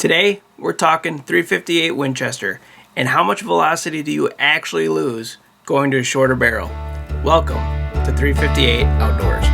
Today, we're talking 358 Winchester, and how much velocity do you actually lose going to a shorter barrel? Welcome to 358 Outdoors.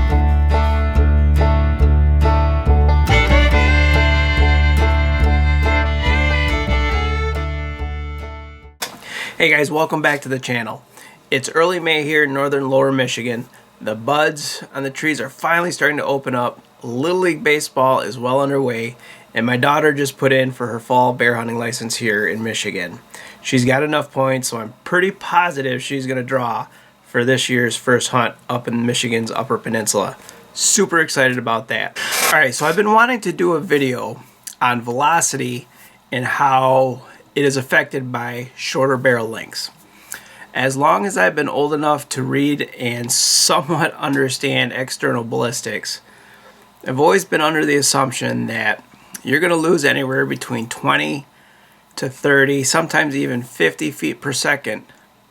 Hey guys, welcome back to the channel. It's early May here in northern lower Michigan. The buds on the trees are finally starting to open up. Little League Baseball is well underway, and my daughter just put in for her fall bear hunting license here in Michigan. She's got enough points, so I'm pretty positive she's going to draw for this year's first hunt up in Michigan's Upper Peninsula. Super excited about that. Alright, so I've been wanting to do a video on velocity and how it is affected by shorter barrel lengths. As long as I've been old enough to read and somewhat understand external ballistics, I've always been under the assumption that you're going to lose anywhere between 20 to 30, sometimes even 50 feet per second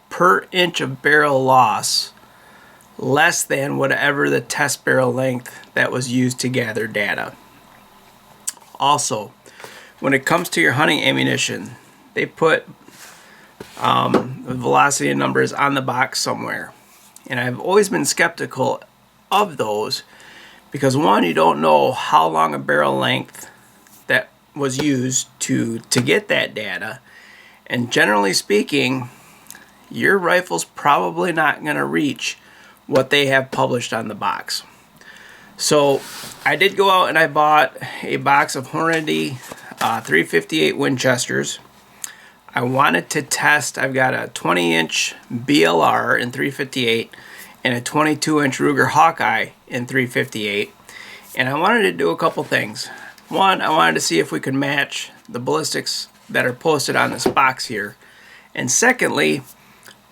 per inch of barrel loss, less than whatever the test barrel length that was used to gather data. Also, when it comes to your hunting ammunition, they put the velocity numbers on the box somewhere, and I've always been skeptical of those because, one, you don't know how long a barrel length that was used to get that data, and generally speaking, your rifle's probably not going to reach what they have published on the box. So I did go out and I bought a box of Hornady 358 Winchesters. I wanted to test. I've got a 20-inch BLR in 358 and a 22-inch Ruger Hawkeye in 358, and I wanted to do a couple things. One, I wanted to see if we could match the ballistics that are posted on this box here, and secondly,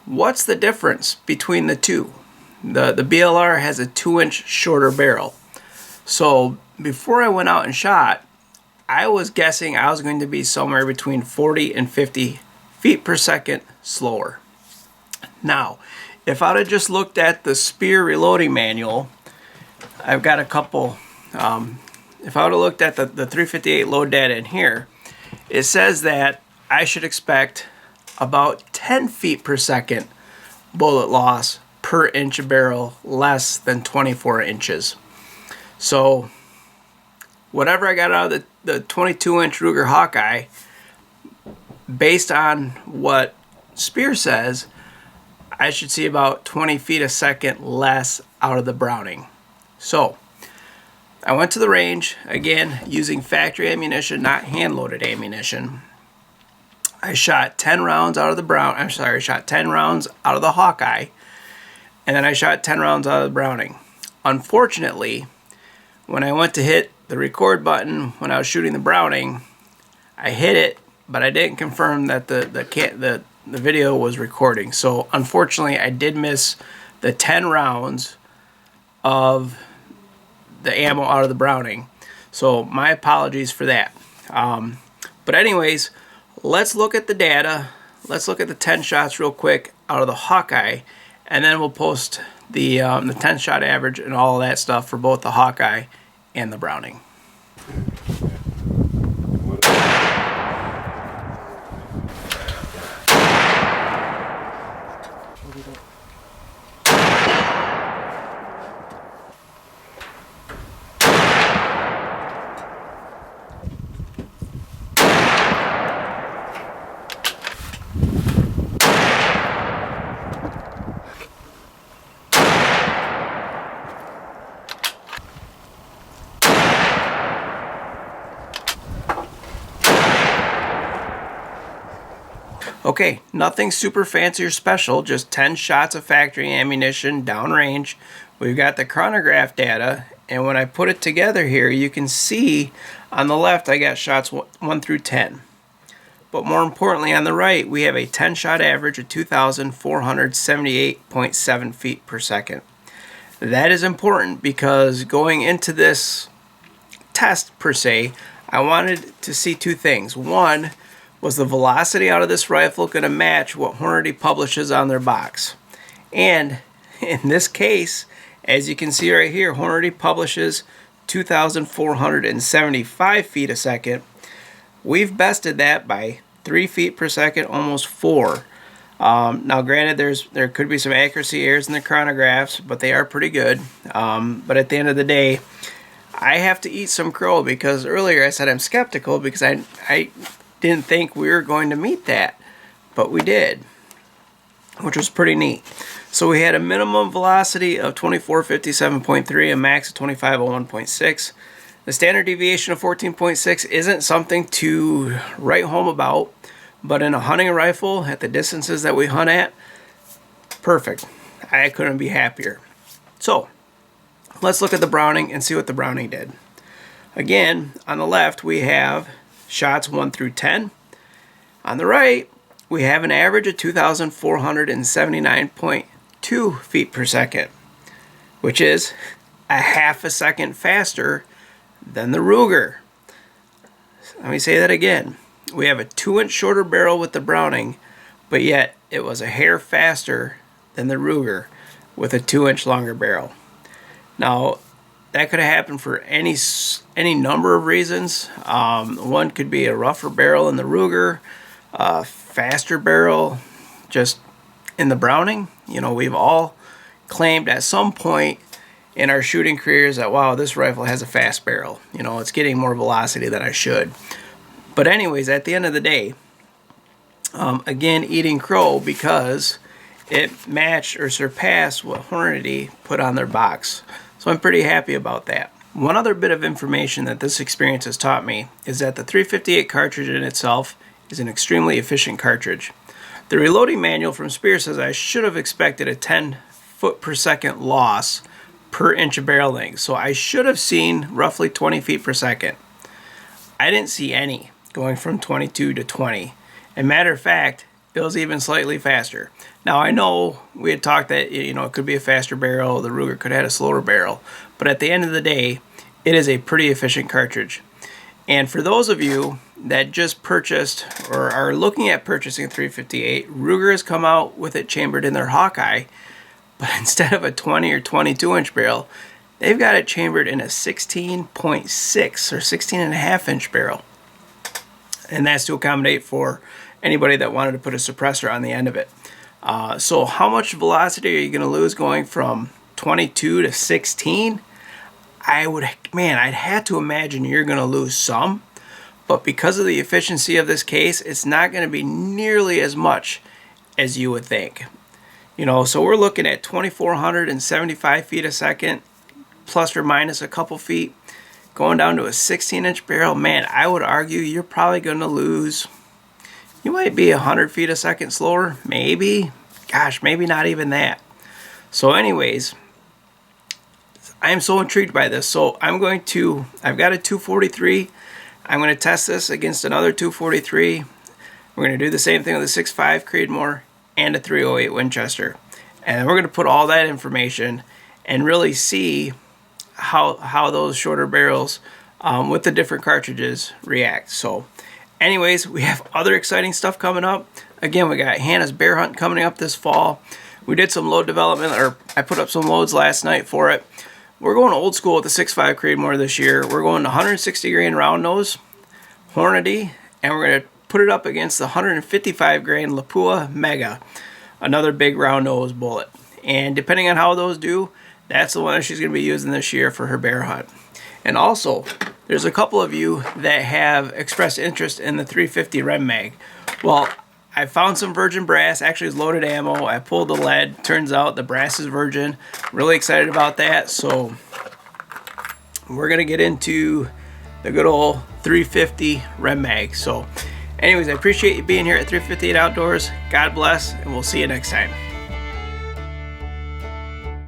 what's the difference between the two? The BLR has a 2-inch shorter barrel, so before I went out and shot, I was guessing I was going to be somewhere between 40 and 50 feet per second slower. Now, if I would have just looked at the Spear reloading manual, I've got a couple, if I would have looked at the 358 load data in here, it says that I should expect about 10 feet per second bullet loss per inch of barrel, less than 24 inches. So whatever I got out of the 22-inch Ruger Hawkeye, based on what Spear says, I should see about 20 feet a second less out of the Browning. So I went to the range, again, using factory ammunition, not hand-loaded ammunition. I shot 10 rounds out of the I shot 10 rounds out of the Hawkeye, and then I shot 10 rounds out of the Browning. Unfortunately, when I went to hit the record button when I was shooting the Browning, I hit it, but I didn't confirm that the video was recording. So unfortunately, I did miss the 10 rounds of the ammo out of the Browning. So my apologies for that. But anyways, let's look at the data. Let's look at the 10 shots real quick out of the Hawkeye, and then we'll post the 10 shot average and all of that stuff for both the Hawkeye and the Browning. Okay, nothing super fancy or special, just 10 shots of factory ammunition downrange. We've got the chronograph data, and when I put it together here, you can see on the left I got shots 1 through 10. But more importantly, on the right, we have a 10 shot average of 2,478.7 feet per second. That is important because going into this test per se, I wanted to see two things. One, was the velocity out of this rifle going to match what Hornady publishes on their box? And in this case, as you can see right here, Hornady publishes 2,475 feet a second. We've bested that by 3 feet per second, almost 4. Now granted, there could be some accuracy errors in the chronographs, but they are pretty good. But at the end of the day, I have to eat some crow, because earlier I said I'm skeptical because I didn't think we were going to meet that, but we did, which was pretty neat. So we had a minimum velocity of 2457.3, a max of 2501.6. The standard deviation of 14.6 isn't something to write home about, but in a hunting rifle at the distances that we hunt at, perfect. I couldn't be happier. So let's look at the Browning and see what the Browning did. Again, on the left we have shots 1 through 10. On the right, we have an average of 2,479.2 feet per second, which is a half a second faster than the Ruger. Let me say that again. We have a 2-inch shorter barrel with the Browning, but yet it was a hair faster than the Ruger with a 2-inch longer barrel. Now, that could have happened for any number of reasons. One could be a rougher barrel in the Ruger, a faster barrel just in the Browning. You know, we've all claimed at some point in our shooting careers that, wow, this rifle has a fast barrel. You know, it's getting more velocity than I should. But anyways, at the end of the day, again, eating crow because it matched or surpassed what Hornady put on their box. So I'm pretty happy about that. One other bit of information that this experience has taught me is that the 358 cartridge in itself is an extremely efficient cartridge. The reloading manual from Spear says I should have expected a 10 foot per second loss per inch of barrel length. So I should have seen roughly 20 feet per second. I didn't see any going from 22 to 20. And matter of fact, it was even slightly faster. Now I know we had talked that, you know, it could be a faster barrel, the Ruger could have had a slower barrel, but at the end of the day, it is a pretty efficient cartridge. And for those of you that just purchased or are looking at purchasing a 358, Ruger has come out with it chambered in their Hawkeye, but instead of a 20 or 22 inch barrel, they've got it chambered in a 16.6 or 16 and a half inch barrel. And that's to accommodate for anybody that wanted to put a suppressor on the end of it. So how much velocity are you going to lose going from 22 to 16? I'd have to imagine you're going to lose some, but because of the efficiency of this case, it's not going to be nearly as much as you would think. You know, so we're looking at 2,475 feet a second, plus or minus a couple feet, going down to a 16-inch barrel. Man, I would argue you're probably going to lose, you might be 100 feet a second slower, maybe. Gosh, maybe not even that. So anyways, I am so intrigued by this. So I've got a 243. I'm going to test this against another 243. We're going to do the same thing with a 6.5 Creedmoor and a 308 Winchester. And we're going to put all that information and really see how those shorter barrels with the different cartridges react. So anyways, we have other exciting stuff coming up. Again, we got Hannah's bear hunt coming up this fall. We did some load development, or I put up some loads last night for it. We're going old school with the 6.5 Creedmoor this year. We're going to 160 grain round nose Hornady, and we're going to put it up against the 155 grain Lapua Mega, another big round nose bullet. And depending on how those do, that's the one that she's going to be using this year for her bear hunt. And also, there's a couple of you that have expressed interest in the 350 Rem Mag. Well, I found some virgin brass. Actually, it's loaded ammo. I pulled the lead. Turns out the brass is virgin. Really excited about that. So we're going to get into the good old 350 Rem Mag. So anyways, I appreciate you being here at 358 Outdoors. God bless, and we'll see you next time.